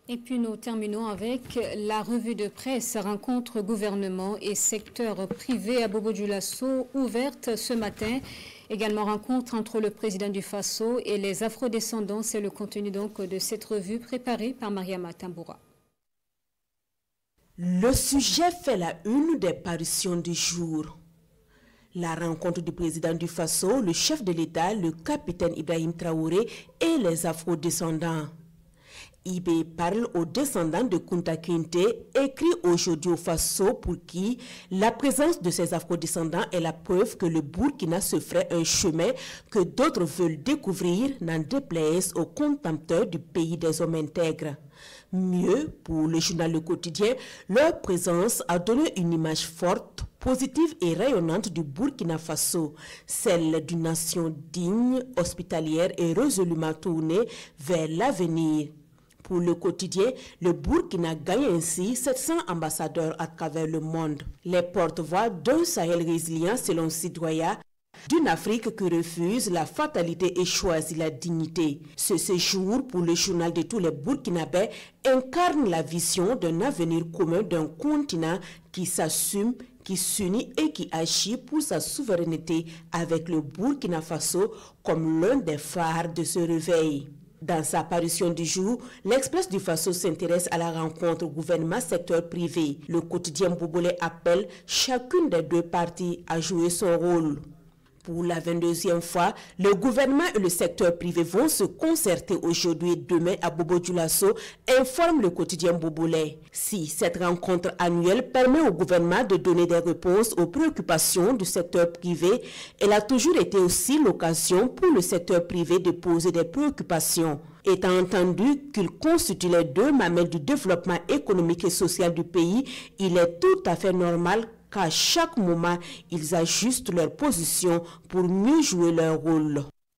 Et puis nous terminons avec la revue de presse rencontre gouvernement et secteur privé à Bobo-Dioulasso ouverte ce matin. Également rencontre entre le président du Faso et les afrodescendants. C'est le contenu donc de cette revue préparée par Mariama Tamboura. Le sujet fait la une des parutions du jour. La rencontre du président du Faso, le chef de l'État, le capitaine Ibrahim Traoré et les afrodescendants. IB parle aux descendants de Kunta Kinte, écrit aujourd'hui au Faso pour qui la présence de ces afrodescendants est la preuve que le Burkina se ferait un chemin que d'autres veulent découvrir, n'en déplaise aux contempteurs du pays des hommes intègres. Mieux, pour le journal Le Quotidien, leur présence a donné une image forte, positive et rayonnante du Burkina Faso, celle d'une nation digne, hospitalière et résolument tournée vers l'avenir. Pour Le Quotidien, le Burkina gagne ainsi 700 ambassadeurs à travers le monde. Les porte-voix d'un Sahel résilient selon Sidroya, d'une Afrique qui refuse la fatalité et choisit la dignité. Ce séjour pour le journal de tous les Burkinabés incarne la vision d'un avenir commun d'un continent qui s'assume, qui s'unit et qui agit pour sa souveraineté avec le Burkina Faso comme l'un des phares de ce réveil. Dans sa parution du jour, l'Express du Faso s'intéresse à la rencontre gouvernement-secteur privé. Le quotidien Bobolé appelle chacune des deux parties à jouer son rôle. Pour la 22e fois, le gouvernement et le secteur privé vont se concerter aujourd'hui et demain à Bobo-Dioulasso, informe le quotidien Bobolé. Si cette rencontre annuelle permet au gouvernement de donner des réponses aux préoccupations du secteur privé, elle a toujours été aussi l'occasion pour le secteur privé de poser des préoccupations. Étant entendu qu'ils constituent les deux mamelles du développement économique et social du pays, il est tout à fait normal qu'à chaque moment, ils ajustent leur position pour mieux jouer leur rôle.